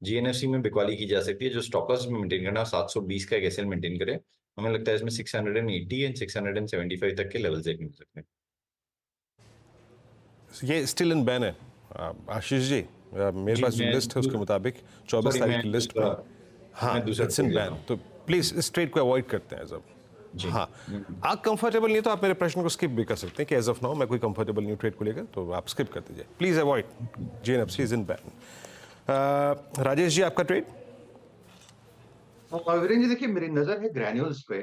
GNFC में बिकवाली की जा सकती है, जो स्टॉप लॉस में मेंटेन करना, 720 का एक एसएल मेंटेन करे। हमें लगता है इसमें 680 एंड 675 तक के लेवल्स देखने मिल सकते हैं। ये स्टिल इन बैन है आशीष जी, मेरे पास जो लिस्ट है उसके मुताबिक 24 तारीख की लिस्ट में, हाँ इट्स इन बैन, तो प्लीज इस ट्रेड को अवॉइड करते हैं सब। हाँ, आप कंफर्टेबल नहीं तो आप मेरे प्रश्न को स्किप भी कर सकते हैं कि एज ऑफ नाउ मैं कोई कंफर्टेबल नहीं ट्रेड को लेकर, तो आप स्किप कर दीजिए please. Avoid GNFC is in ban. Rajesh ji आपका ट्रेड? वीरेंद्र जी देखिए, मेरी नजर है ग्रैन्यूल्स पे।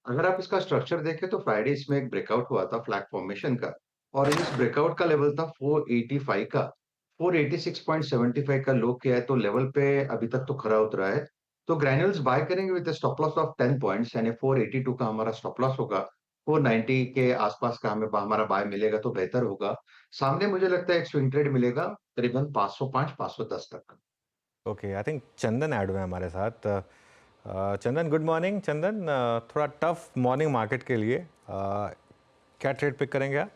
अगर आप इसका स्ट्रक्चर देखें तो फ्राइडे इसमें एक ब्रेकआउट हुआ था फ्लैग फॉर्मेशन का, और इस ब्रेकआउट का लेवल था 485 का। 486.75 का लो किया है, तो लेवल पे अभी तक तो खरा उतरा है। तो ग्रैन्यूल्स बाय करेंगे with stop loss of 10 points, यानी 482 का हमारा स्टॉप लॉस होगा। 490 के आसपास का हमें हमारा बाय मिलेगा तो बेहतर होगा। सामने मुझे लगता है एक स्विंग ट्रेड मिलेगा करीबन 505 510 तक। Okay, I think Chandan add हुए हमारे साथ। चंदन, गुड मॉर्निंग। चंदन, थोड़ा टफ मॉर्निंग मार्केट के लिए क्या ट्रेड पिक करेंगे आप?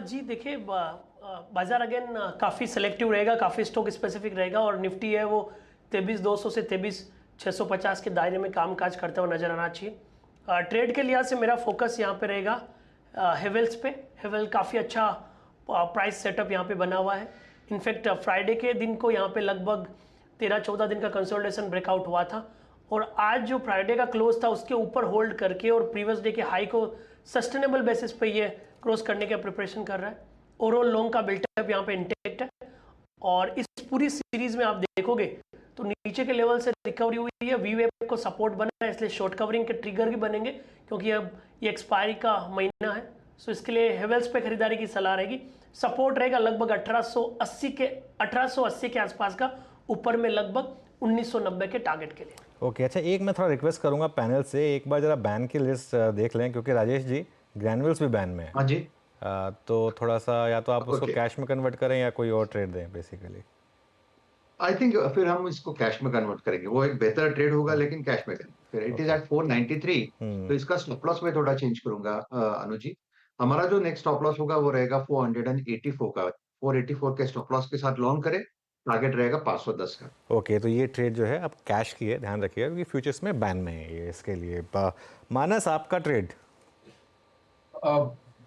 जी देखिए, बाजार अगेन काफ़ी सेलेक्टिव रहेगा, काफ़ी स्टॉक स्पेसिफिक रहेगा, और निफ्टी है वो 23,200 से 23,650 के दायरे में कामकाज करते हुए नजर आना चाहिए। ट्रेड के लिहाज से मेरा फोकस यहाँ पे रहेगा हेवेल्स पे। हेवेल काफ़ी अच्छा प्राइस सेटअप यहाँ पे बना हुआ है। इनफैक्ट फ्राइडे के दिन को यहाँ पे लगभग 13-14 दिन का कंसोलिडेशन ब्रेकआउट हुआ था, और आज जो फ्राइडे का क्लोज था उसके ऊपर होल्ड करके और प्रीवियस डे के हाई को सस्टेनेबल बेसिस पे ये क्रॉस करने का प्रिपरेशन कर रहा है। ओवरऑल लॉन्ग का बिल्टअप यहाँ पे इंटेक्ट है, और इस पूरी सीरीज में आप देखोगे तो नीचे के लेवल से रिकवरी हुई है, वी वेव को सपोर्ट बना है, इसलिए शॉर्ट कवरिंग के ट्रिगर भी बनेंगे, क्योंकि अब ये एक्सपायरी का महीना है। सो इसके लिए हेवेल्स पे खरीदारी की सलाह रहेगी। सपोर्ट रहेगा लगभग 1880 के आसपास का, ऊपर में लगभग 1990 के टारगेट के लिए। ओके, अच्छा एक मैं थोड़ा रिक्वेस्ट करूंगा पैनल से, एक बार जरा बैन की लिस्ट देख लें, क्योंकि राजेश जी ग्रैन्यूल्स भी बैन में है। हाँ जी। तो थोड़ा सा या तो आप उसको कैश में कन्वर्ट करें या कोई और ट्रेड दें बेसिकली। आई थिंक फिर हम इसको कैश में कन्वर्ट करेंगे, वो एक बेहतर ट्रेड होगा, लेकिन कैश में करेंगे। फिर इट इज एट 493, तो इसका स्टॉप लॉस में थोड़ा चेंज करूंगा अनुज जी। हमारा जो नेक्स्ट स्टॉप लॉस होगा वो रहेगा 484 का। 484 के स्टॉप लॉस के साथ लॉन्ग करें, टारगेट रहेगा 510 का। ओके, तो ये ट्रेड जो है आप कैश की है, ध्यान रखिएगा क्योंकि फ्यूचर्स में बैन में है ये, इसके लिए। मानस आपका ट्रेड?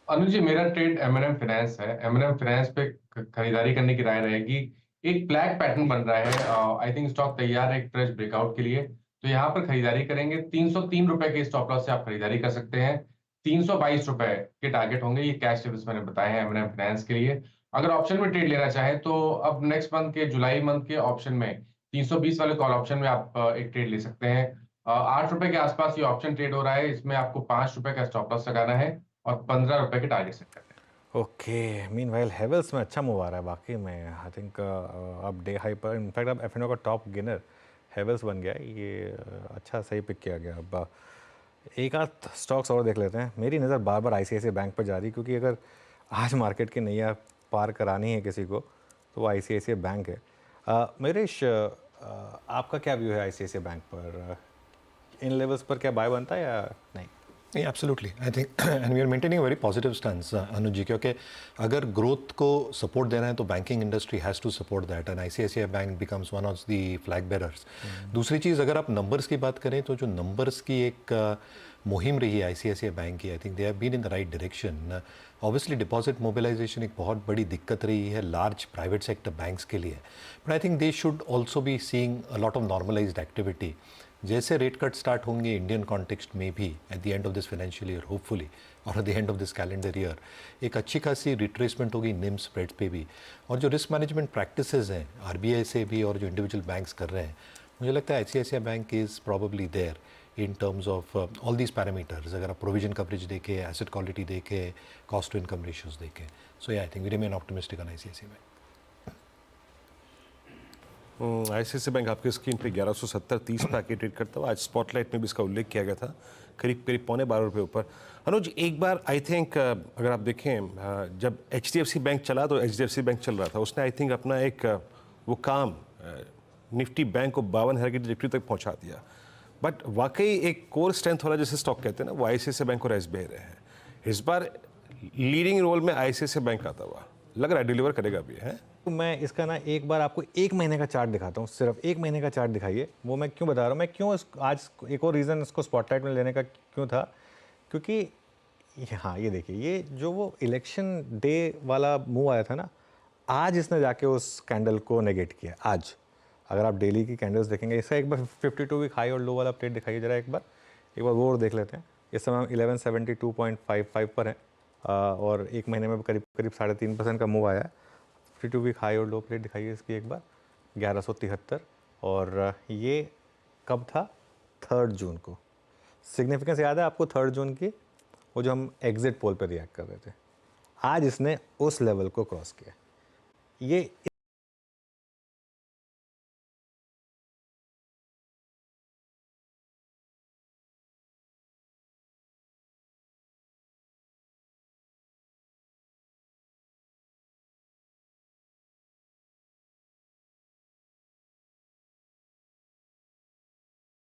अनुज जी, मेरा ट्रेड एमएनएम फाइनेंस है। एमएनएम फाइनेंस पे खरीदारी करने की राय रहेगी। एक ब्लैक पैटर्न बन रहा है, आई थिंक स्टॉक तैयार है एक फ्रेश ब्रेकआउट के लिए, तो यहाँ पर खरीदारी करेंगे। 303 रुपए के स्टॉप लॉस से आप खरीदारी कर सकते हैं। 322 रुपए के टारगेट होंगे, ये कैश लेवल्स मैंने बताए हैं एमएनएम फाइनेंस के लिए। अगर ऑप्शन में ट्रेड लेना चाहे तो अब नेक्स्ट मंथ के जुलाई मंथ के ऑप्शन में 320 वाले कॉल ऑप्शन में आप एक ट्रेड ले सकते हैं। 8 रुपए के आसपास ये ऑप्शन ट्रेड हो रहा है, इसमें आपको 5 रुपए का स्टॉप लॉस लगाना है और 15 रुपए के टारगेट सेट करते हैं। ओके, मीनवाइल हेवेल्स में अच्छा मूव आ रहा है वाकई में। आई थिंक अब डे हाई पर इनफैक्ट अब एफएनओ का टॉप गेनर हेवेल्स बन गया है, ये अच्छा सही पिक किया गया। अब एक आध स्टॉक्स और देख लेते हैं। मेरी नज़र बार बार आईसीआईसीआई बैंक पर जा रही, क्योंकि अगर आज मार्केट की नैया पार करानी है किसी को तो वो आईसीआईसीआई बैंक है। मयूरेश, आपका क्या व्यू है आईसीआईसीआई बैंक पर? इन लेवल्स पर क्या बाय बनता है या नहीं? नहीं, absolutely I think and we are maintaining very positive stance Anuj ji, क्योंकि अगर ग्रोथ को सपोर्ट देना है तो banking industry has to support that, and ICICI bank becomes one of the flag bearers. दूसरी चीज़, अगर आप नंबर्स की बात करें तो जो नंबर्स की एक मुहिम रही है आईसीआईसीआई बैंक की, I think they have been in the right direction. Obviously deposit mobilization एक बहुत बड़ी दिक्कत रही है लार्ज प्राइवेट सेक्टर बैंक्स के लिए, but I think they should also be seeing a lot of normalised activity. जैसे रेट कट स्टार्ट होंगे इंडियन कॉन्टेक्स्ट में भी at the end of this financial year hopefully, और at the end of this calendar year एक अच्छी खासी retracement होगी निम स्प्रेड्स पे भी। और जो रिस्क मैनेजमेंट प्रैक्टिसेस हैं आरबीआई से भी और जो इंडिविजुअल बैंक्स कर रहे हैं, मुझे लगता है ICICI bank is probably there in terms of all these parameters. अगर आप प्रोविजन कवरेज देखें, एसेट क्वालिटी देखें, कॉस्ट टू इनकम रेशियोज देखें, so I think we remain optimistic on ICICI bank. ICICI bank आपके स्क्रीन पे 1170-30 पे आके trade करता हुआ, आज स्पॉटलाइट में भी इसका उल्लेख किया गया था, करीब करीब ₹12.25 ऊपर। अनुज, एक बार आई थिंक अगर आप देखें जब एचडीएफसी बैंक चला तो एचडीएफसी बैंक चल रहा था, उसने आई थिंक अपना एक वो काम निफ्टी बैंक को 52,000 की ट्रैजेक्टरी तक पहुंचा दिया। बट वाकई एक कोर स्ट्रेंथ वाला जैसे स्टॉक कहते हैं ना, वो आईसीआईसीआई बैंक और एसबीआई रहे हैं। इस बार लीडिंग रोल में आईसीआईसीआई बैंक आता हुआ लग रहा है, डिलीवर करेगा भी है। मैं इसका ना एक बार आपको 1 महीने का चार्ट दिखाता हूँ, सिर्फ 1 महीने का चार्ट दिखाइए। वो मैं क्यों बता रहा हूँ, मैं क्यों आज एक और रीज़न इसको स्पॉटलाइट में लेने का क्यों था, क्योंकि हाँ ये देखिए, ये जो वो इलेक्शन डे वाला मूव आया था ना, आज इसने जाके उस कैंडल को नेगेट किया। आज अगर आप डेली की कैंडल्स देखेंगे, इसका एक बार 52 वीक हाई और लो वाला प्लेट दिखाइए जरा एक बार वो और देख लेते हैं। इस समय हम 1172.55 पर हैं और 1 महीने में करीब 3.5% का मूव आया है। 52 वीक हाई और लो प्लेट दिखाइए इसकी एक बार, 1173। और ये कब था? 3 जून को। सिग्निफिकेंस याद है आपको 3 जून की, वो जो हम एग्जिट पोल पर रिएक्ट कर रहे थे। आज इसने उस लेवल को क्रॉस किया। ये